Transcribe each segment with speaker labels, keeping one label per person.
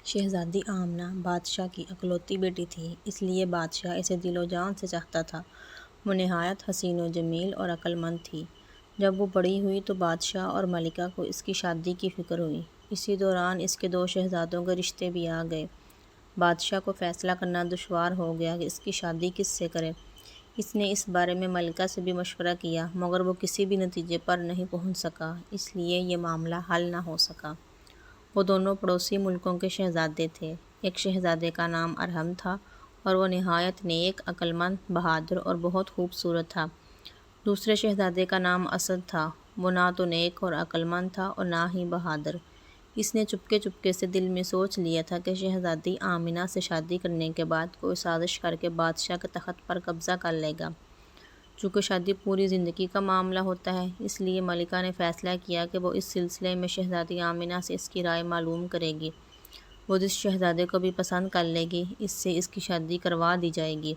Speaker 1: شہزادی آمنہ بادشاہ کی اکلوتی بیٹی تھی، اس لیے بادشاہ اسے دل و جان سے چاہتا تھا۔ وہ نہایت حسین و جمیل اور عقل مند تھی۔ جب وہ بڑی ہوئی تو بادشاہ اور ملکہ کو اس کی شادی کی فکر ہوئی۔ اسی دوران اس کے 2 شہزادوں کے رشتے بھی آ گئے۔ بادشاہ کو فیصلہ کرنا دشوار ہو گیا کہ اس کی شادی کس سے کرے۔ اس نے اس بارے میں ملکہ سے بھی مشورہ کیا، مگر وہ کسی بھی نتیجے پر نہیں پہنچ سکا، اس لیے یہ معاملہ حل نہ ہو سکا۔ وہ دونوں پڑوسی ملکوں کے شہزادے تھے۔ ایک شہزادے کا نام ارہم تھا اور وہ نہایت نیک، عقل مند، بہادر اور بہت خوبصورت تھا۔ دوسرے شہزادے کا نام اسد تھا۔ وہ نہ تو نیک اور عقل مند تھا اور نہ ہی بہادر۔ اس نے چپکے چپکے سے دل میں سوچ لیا تھا کہ شہزادی آمنہ سے شادی کرنے کے بعد کوئی سازش کر کے بادشاہ کے تخت پر قبضہ کر لے گا۔ چونکہ شادی پوری زندگی کا معاملہ ہوتا ہے، اس لیے ملکہ نے فیصلہ کیا کہ وہ اس سلسلے میں شہزادی آمنہ سے اس کی رائے معلوم کرے گی۔ وہ جس شہزادے کو بھی پسند کر لے گی، اس سے اس کی شادی کروا دی جائے گی۔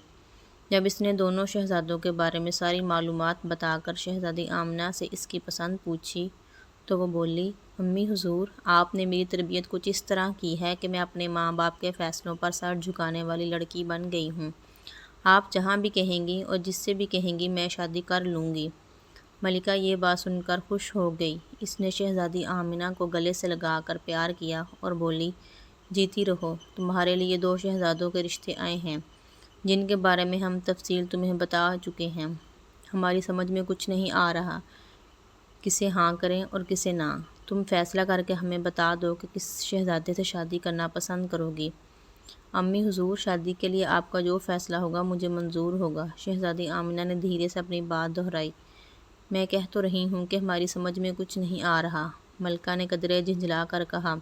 Speaker 1: جب اس نے دونوں شہزادوں کے بارے میں ساری معلومات بتا کر شہزادی آمنہ سے اس کی پسند پوچھی تو وہ بولی، امی حضور، آپ نے میری تربیت کچھ اس طرح کی ہے کہ میں اپنے ماں باپ کے فیصلوں پر سر جھکانے والی لڑکی بن گئی ہوں۔ آپ جہاں بھی کہیں گی اور جس سے بھی کہیں گی میں شادی کر لوں گی۔ ملکہ یہ بات سن کر خوش ہو گئی۔ اس نے شہزادی آمنہ کو گلے سے لگا کر پیار کیا اور بولی، جیتی رہو، تمہارے لیے 2 شہزادوں کے رشتے آئے ہیں، جن کے بارے میں ہم تفصیل تمہیں بتا چکے ہیں۔ ہماری سمجھ میں کچھ نہیں آ رہا، کسے ہاں کریں اور کسے نہ۔ تم فیصلہ کر کے ہمیں بتا دو کہ کس شہزادے سے شادی کرنا پسند کرو گی۔ امی حضور، شادی کے لیے آپ کا جو فیصلہ ہوگا مجھے منظور ہوگا، شہزادی آمنہ نے دھیرے سے اپنی بات دہرائی۔ میں کہہ تو رہی ہوں کہ ہماری سمجھ میں کچھ نہیں آ رہا، ملکہ نے قدرے جھنجھلا کر کہا۔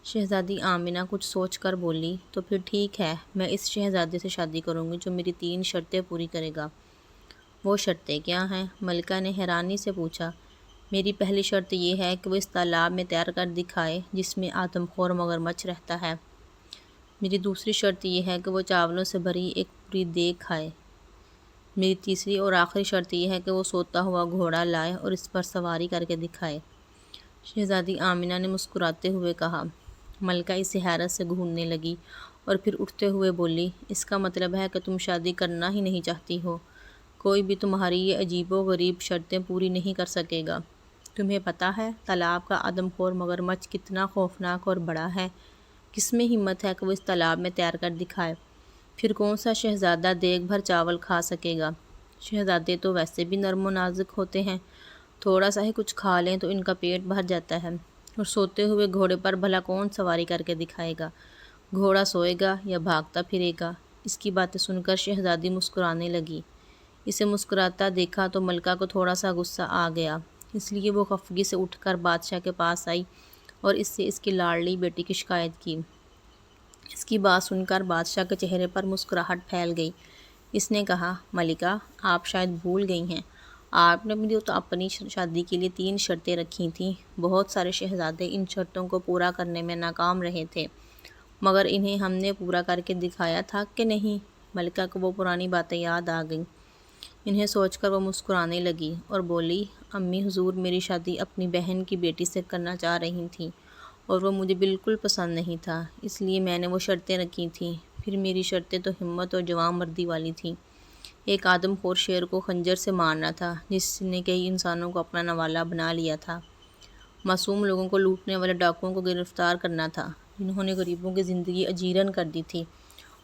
Speaker 1: شہزادی آمنہ کچھ سوچ کر بولی، تو پھر ٹھیک ہے، میں اس شہزادے سے شادی کروں گی جو میری 3 شرطیں پوری کرے گا۔ وہ شرطیں کیا ہیں؟ ملکہ نے حیرانی سے پوچھا۔ میری پہلی شرط یہ ہے کہ وہ اس تالاب میں تیر کر دکھائے جس میں آدم خور مگرمچھ رہتا ہے۔ میری دوسری شرط یہ ہے کہ وہ چاولوں سے بھری ایک پوری دیگ کھائے۔ میری تیسری اور آخری شرط یہ ہے کہ وہ سوتا ہوا گھوڑا لائے اور اس پر سواری کر کے دکھائے۔ شہزادی آمنہ نے مسکراتے ہوئے کہا۔ ملکہ اسے حیرت سے گھورنے لگی اور پھر اٹھتے ہوئے بولی، اس کا مطلب ہے کہ تم شادی کرنا ہی نہیں چاہتی ہو۔ کوئی بھی تمہاری یہ عجیب و غریب شرطیں پوری نہیں کر سکے گا۔ تمہیں پتہ ہے تالاب کا آدم خور مگرمچھ کتنا خوفناک اور بڑا ہے؟ کس میں ہمت ہے کہ وہ اس تالاب میں تیر کر دکھائے؟ پھر کون سا شہزادہ دیگ بھر چاول کھا سکے گا؟ شہزادے تو ویسے بھی نرم و نازک ہوتے ہیں، تھوڑا سا ہی کچھ کھا لیں تو ان کا پیٹ بھر جاتا ہے۔ اور سوتے ہوئے گھوڑے پر بھلا کون سواری کر کے دکھائے گا؟ گھوڑا سوئے گا یا بھاگتا پھرے گا؟ اس کی باتیں سن کر شہزادی مسکرانے لگی۔ اسے مسکراتا دیکھا تو ملکہ کو تھوڑا سا غصہ آ گیا، اس لیے وہ خفگی سے اٹھ کر بادشاہ کے پاس آئی اور اس سے اس کی لاڈلی بیٹی کی شکایت کی۔ اس کی بات سن کر بادشاہ کے چہرے پر مسکراہٹ پھیل گئی۔ اس نے کہا، ملکہ، آپ شاید بھول گئی ہیں، آپ نے بھی تو اپنی شادی کے لیے 3 شرطیں رکھی تھیں۔ بہت سارے شہزادے ان شرطوں کو پورا کرنے میں ناکام رہے تھے، مگر انہیں ہم نے پورا کر کے دکھایا تھا کہ نہیں؟ ملکہ کو وہ پرانی باتیں یاد آ گئیں۔ انہیں سوچ کر وہ مسکرانے لگی اور بولی، امی حضور، میری شادی اپنی بہن کی بیٹی سے کرنا چاہ رہی تھیں اور وہ مجھے بالکل پسند نہیں تھا، اس لیے میں نے وہ شرطیں رکھی تھیں۔ پھر میری شرطیں تو ہمت اور جوان مردی والی تھیں۔ ایک آدم خور شیر کو خنجر سے مارنا تھا جس نے کئی انسانوں کو اپنا نوالا بنا لیا تھا۔ معصوم لوگوں کو لوٹنے والے ڈاکوؤں کو گرفتار کرنا تھا جنہوں نے غریبوں کی زندگی اجیرن کر دی تھی،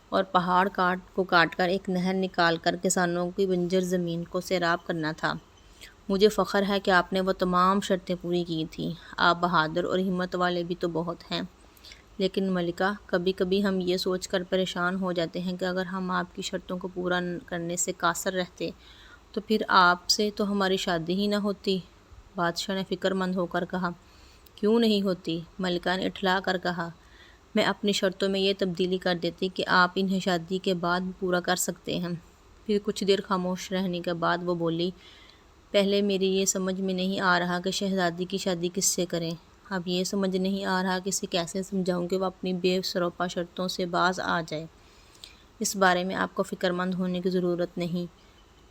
Speaker 1: اور پہاڑ کو کاٹ کر ایک نہر نکال کر کسانوں کی بنجر زمین کو سیراب کرنا تھا۔ مجھے فخر ہے کہ آپ نے وہ تمام شرطیں پوری کی تھیں۔ آپ بہادر اور ہمت والے بھی تو بہت ہیں۔ لیکن ملکہ، کبھی کبھی ہم یہ سوچ کر پریشان ہو جاتے ہیں کہ اگر ہم آپ کی شرطوں کو پورا کرنے سے قاصر رہتے تو پھر آپ سے تو ہماری شادی ہی نہ ہوتی۔ بادشاہ نے فکر مند ہو کر کہا۔ کیوں نہیں ہوتی؟ ملکہ نے اٹھلا کر کہا۔ میں اپنی شرطوں میں یہ تبدیلی کر دیتی کہ آپ انہیں شادی کے بعد بھی پورا کر سکتے ہیں۔ پھر کچھ دیر خاموش رہنے کے بعد وہ بولی، پہلے میری یہ سمجھ میں نہیں آ رہا کہ شہزادی کی شادی کس سے کریں۔ اب یہ سمجھ نہیں آ رہا کہ اسے کیسے سمجھاؤں کہ وہ اپنی بے سروپا شرطوں سے باز آ جائے۔ اس بارے میں آپ کو فکر مند ہونے کی ضرورت نہیں۔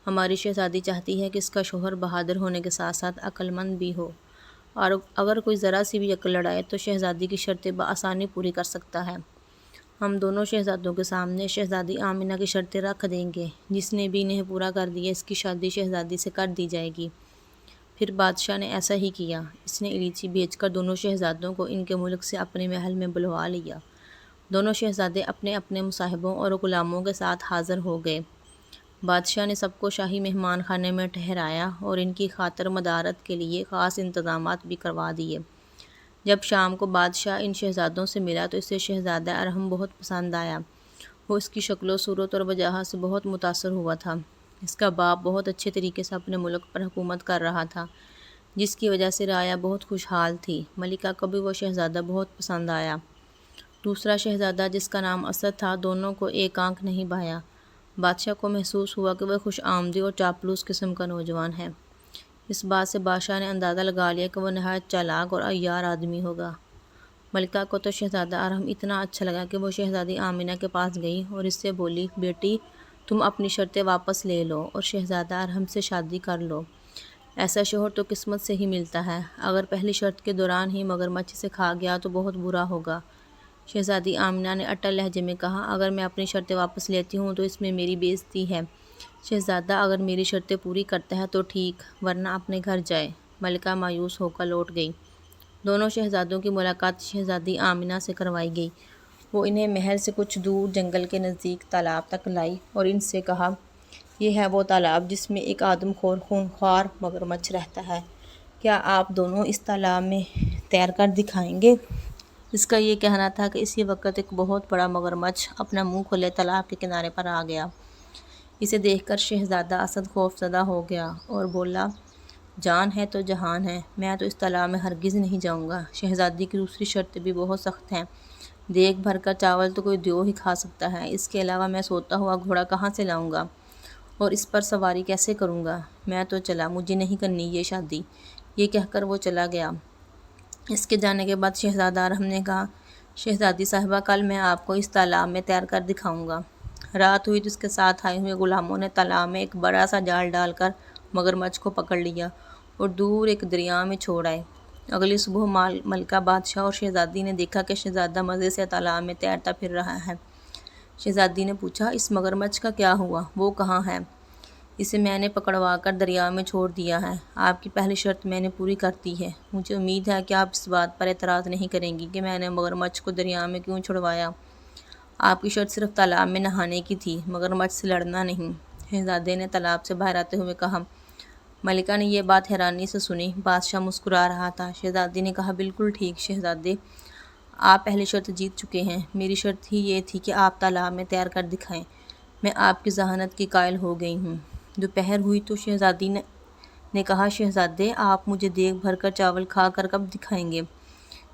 Speaker 1: ہماری شہزادی چاہتی ہے کہ اس کا شوہر بہادر ہونے کے ساتھ ساتھ عقل مند بھی ہو، اور اگر کوئی ذرا سی بھی عقل لڑائے تو شہزادی کی شرطیں بآسانی پوری کر سکتا ہے۔ ہم دونوں شہزادوں کے سامنے شہزادی آمنہ کی شرطیں رکھ دیں گے، جس نے بھی انہیں پورا کر دیا اس کی شادی شہزادی سے کر دی جائے گی۔ پھر بادشاہ نے ایسا ہی کیا۔ اس نے الیچی بھیج کر دونوں شہزادوں کو ان کے ملک سے اپنے محل میں بلوا لیا۔ دونوں شہزادے اپنے اپنے مصاحبوں اور غلاموں کے ساتھ حاضر ہو گئے۔ بادشاہ نے سب کو شاہی مہمان خانے میں ٹھہرایا اور ان کی خاطر مدارت کے لیے خاص انتظامات بھی کروا دیے۔ جب شام کو بادشاہ ان شہزادوں سے ملا تو اسے شہزادہ ارحم بہت پسند آیا۔ وہ اس کی شکل و صورت اور وجاہت سے بہت متاثر ہوا تھا۔ اس کا باپ بہت اچھے طریقے سے اپنے ملک پر حکومت کر رہا تھا، جس کی وجہ سے رعایا بہت خوشحال تھی۔ ملکہ کو بھی وہ شہزادہ بہت پسند آیا۔ دوسرا شہزادہ جس کا نام اسد تھا، دونوں کو ایک آنکھ نہیں بھایا۔ بادشاہ کو محسوس ہوا کہ وہ خوش آمدی اور چاپلوس قسم کا نوجوان ہے۔ اس بات سے بادشاہ نے اندازہ لگا لیا کہ وہ نہایت چالاک اور عیار آدمی ہوگا۔ ملکہ کو تو شہزادہ ارحم اتنا اچھا لگا کہ وہ شہزادی آمنہ کے پاس گئی اور اس سے بولی، بیٹی تم اپنی شرطیں واپس لے لو اور شہزادہ ارحم سے شادی کر لو۔ ایسا شوہر تو قسمت سے ہی ملتا ہے۔ اگر پہلی شرط کے دوران ہی مگرمچھ اسے کھا گیا تو بہت برا ہوگا۔ شہزادی آمنہ نے اٹل لہجے میں کہا، اگر میں اپنی شرطیں واپس لیتی ہوں تو اس میں میری بے عزتی ہے۔ شہزادہ اگر میری شرطیں پوری کرتا ہے تو ٹھیک، ورنہ اپنے گھر جائے۔ ملکہ مایوس ہو کر لوٹ گئی۔ دونوں شہزادوں کی ملاقات شہزادی آمنہ سے کروائی گئی۔ وہ انہیں محل سے کچھ دور جنگل کے نزدیک تالاب تک لائی اور ان سے کہا، یہ ہے وہ تالاب جس میں ایک آدم خور خونخوار مگرمچھ رہتا ہے۔ کیا آپ دونوں اس تالاب میں تیر کر دکھائیں گے؟ اس کا یہ کہنا تھا کہ اسی وقت ایک بہت بڑا مگرمچھ اپنا منہ کھولے تالاب کے کنارے پر آ گیا۔ اسے دیکھ کر شہزادہ اسد خوفزدہ ہو گیا اور بولا، جان ہے تو جہان ہے، میں تو اس تالاب میں ہرگز نہیں جاؤں گا۔ شہزادی کی دوسری شرطیں بھی بہت سخت ہیں۔ دیگ بھر کر چاول تو کوئی دیو ہی کھا سکتا ہے، اس کے علاوہ میں سوتا ہوا گھوڑا کہاں سے لاؤں گا اور اس پر سواری کیسے کروں گا؟ میں تو چلا، مجھے نہیں کرنی یہ شادی۔ یہ کہہ کر وہ چلا گیا۔ اس کے جانے کے بعد شہزادہ ارحم نے کہا، شہزادی صاحبہ کل میں آپ کو اس تالاب میں تیر کر دکھاؤں گا۔ رات ہوئی تو اس کے ساتھ آئے ہوئے غلاموں نے تالاب میں ایک بڑا سا جال ڈال کر مگرمچھ کو پکڑ لیا اور دور ایک دریا میں چھوڑ آئے۔ اگلی صبح ملکہ بادشاہ اور شہزادی نے دیکھا کہ شہزادہ مزے سے تالاب میں تیرتا پھر رہا ہے۔ شہزادی نے پوچھا، اس مگرمچھ کا کیا ہوا؟ وہ کہاں ہے؟ اسے میں نے پکڑوا کر دریا میں چھوڑ دیا ہے۔ آپ کی پہلی شرط میں نے پوری کر دی ہے۔ مجھے امید ہے کہ آپ اس بات پر اعتراض نہیں کریں گی کہ میں نے مگرمچھ کو دریا میں کیوں چھڑوایا۔ آپ کی شرط صرف تالاب میں نہانے کی تھی، مگرمچھ سے لڑنا نہیں۔ شہزادے نے تالاب سے باہر آتے ہوئے کہا۔ ملکہ نے یہ بات حیرانی سے سنی۔ بادشاہ مسکرا رہا تھا۔ شہزادی نے کہا، بالکل ٹھیک شہزادے، آپ پہلی شرط جیت چکے ہیں۔ میری شرط ہی یہ تھی کہ آپ تالاب میں تیر کر دکھائیں۔ میں آپ کی ذہانت کی قائل ہو گئی ہوں۔ دوپہر ہوئی تو شہزادی نے کہا، شہزادے آپ مجھے دیگ بھر کر چاول کھا کر کب دکھائیں گے؟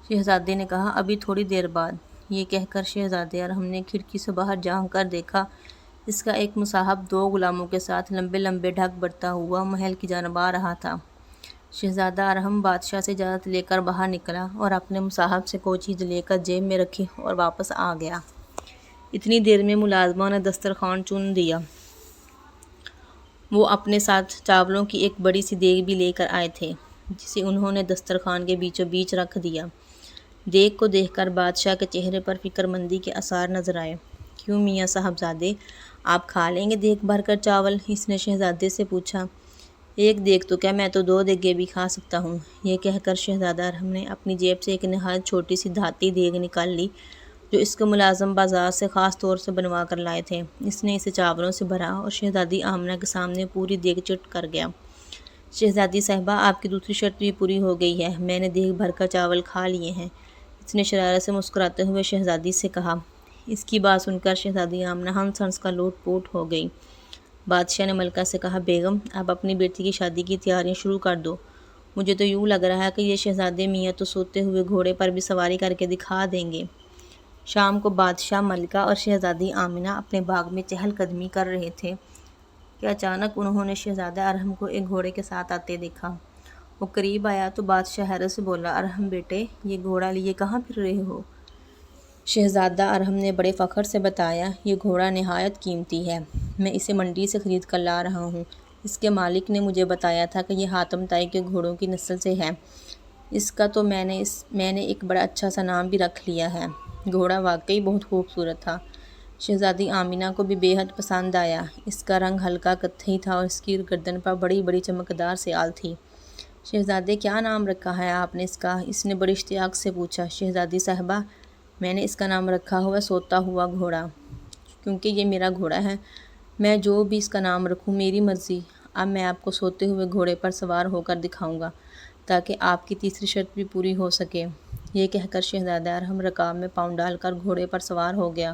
Speaker 1: شہزادے نے کہا، ابھی تھوڑی دیر بعد۔ یہ کہہ کر شہزادے ارحم نے کھڑکی سے باہر جھانک کر دیکھا۔ اس کا ایک مصاحب دو غلاموں کے ساتھ لمبے لمبے ڈھک بڑھتا ہوا محل کی جانب آ رہا تھا۔ شہزادہ ارحم بادشاہ سے اجازت لے کر باہر نکلا اور اپنے مصاحب سے کوئی چیز لے کر جیب میں رکھی اور واپس آ گیا۔ اتنی دیر میں ملازموں نے دسترخوان چن دیا۔ وہ اپنے ساتھ چاولوں کی ایک بڑی سی دیگ بھی لے کر آئے تھے، جسے انہوں نے دسترخوان کے بیچوں بیچ رکھ دیا۔ دیگ کو دیکھ کر بادشاہ کے چہرے پر فکر مندی کے آثار نظر آئے۔ کیوں میاں صاحبزادے، آپ کھا لیں گے دیگ بھر کر چاول؟ اس نے شہزادے سے پوچھا۔ ایک دیگ تو کیا، میں تو دو دیگیں بھی کھا سکتا ہوں۔ یہ کہہ کر شہزادہ ارحم نے اپنی جیب سے ایک نہایت چھوٹی سی دھاتی دیگ نکال لی جو اس کے ملازم بازار سے خاص طور سے بنوا کر لائے تھے۔ اس نے اسے چاولوں سے بھرا اور شہزادی آمنہ کے سامنے پوری دیگ چٹ کر گیا۔ شہزادی صاحبہ، آپ کی دوسری شرط بھی پوری ہو گئی ہے، میں نے دیگ بھر کر چاول کھا لیے ہیں۔ اس نے شرارت سے مسکراتے ہوئے شہزادی سے کہا۔ اس کی بات سن کر شہزادی آمنہ ہنس ہنس کر لوٹ پوٹ ہو گئی۔ بادشاہ نے ملکہ سے کہا، بیگم اب اپنی بیٹی کی شادی کی تیاریاں شروع کر دو۔ مجھے تو یوں لگ رہا ہے کہ یہ شہزادے میاں تو سوتے ہوئے گھوڑے پر بھی سواری کر کے دکھا دیں گے۔ شام کو بادشاہ، ملکہ اور شہزادی آمنہ اپنے باغ میں چہل قدمی کر رہے تھے کہ اچانک انہوں نے شہزادہ ارحم کو ایک گھوڑے کے ساتھ آتے دیکھا۔ وہ قریب آیا تو بادشاہ حیرت سے بولا، ارحم بیٹے، یہ گھوڑا لیے کہاں پھر رہے ہو؟ شہزادہ ارحم نے بڑے فخر سے بتایا، یہ گھوڑا نہایت قیمتی ہے، میں اسے منڈی سے خرید کر لا رہا ہوں۔ اس کے مالک نے مجھے بتایا تھا کہ یہ حاتم طائی کے گھوڑوں کی نسل سے ہے۔ اس کا تو میں نے ایک بڑا اچھا سا نام بھی رکھ لیا ہے۔ گھوڑا واقعی بہت خوبصورت تھا۔ شہزادی آمینہ کو بھی بے حد پسند آیا۔ اس کا رنگ ہلکا کتھئی تھا اور اس کی گردن پر بڑی بڑی چمکدار سیال تھی۔ شہزادے، کیا نام رکھا ہے آپ نے اس کا؟ اس نے بڑی اشتیاق سے پوچھا۔ شہزادی صاحبہ، میں نے اس کا نام رکھا ہوا سوتا ہوا گھوڑا، کیونکہ یہ میرا گھوڑا ہے۔ میں جو بھی اس کا نام رکھوں میری مرضی۔ اب میں آپ کو سوتے ہوئے گھوڑے پر سوار ہو کر دکھاؤں گا تاکہ آپ کی تیسری شرط بھی پوری ہو سکے۔ یہ کہہ کر شہزادہ ارحم رکاب میں پاؤں ڈال کر گھوڑے پر سوار ہو گیا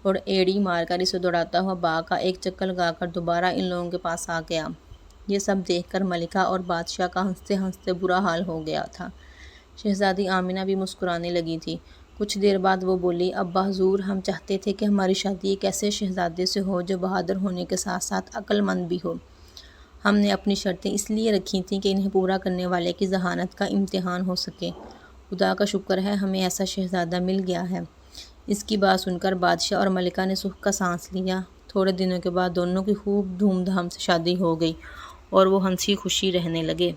Speaker 1: اور ایڑی مار کر اسے دوڑاتا ہوا باغ کا ایک چکر لگا کر دوبارہ ان لوگوں کے پاس آ گیا۔ یہ سب دیکھ کر ملکہ اور بادشاہ کا ہنستے ہنستے برا حال ہو گیا تھا۔ شہزادی آمینہ بھی مسکرانے لگی تھی۔ کچھ دیر بعد وہ بولی، ابا حضور، ہم چاہتے تھے کہ ہماری شادی ایک ایسے شہزادے سے ہو جو بہادر ہونے کے ساتھ ساتھ عقل مند بھی ہو۔ ہم نے اپنی شرطیں اس لیے رکھی تھیں کہ انہیں پورا کرنے والے کی ذہانت کا امتحان ہو سکے۔ خدا کا شکر ہے ہمیں ایسا شہزادہ مل گیا ہے۔ اس کی بات سن کر بادشاہ اور ملکہ نے سکھ کا سانس لیا۔ تھوڑے دنوں کے بعد دونوں کی خوب دھوم دھام سے شادی ہو گئی اور وہ ہنسی خوشی رہنے لگے۔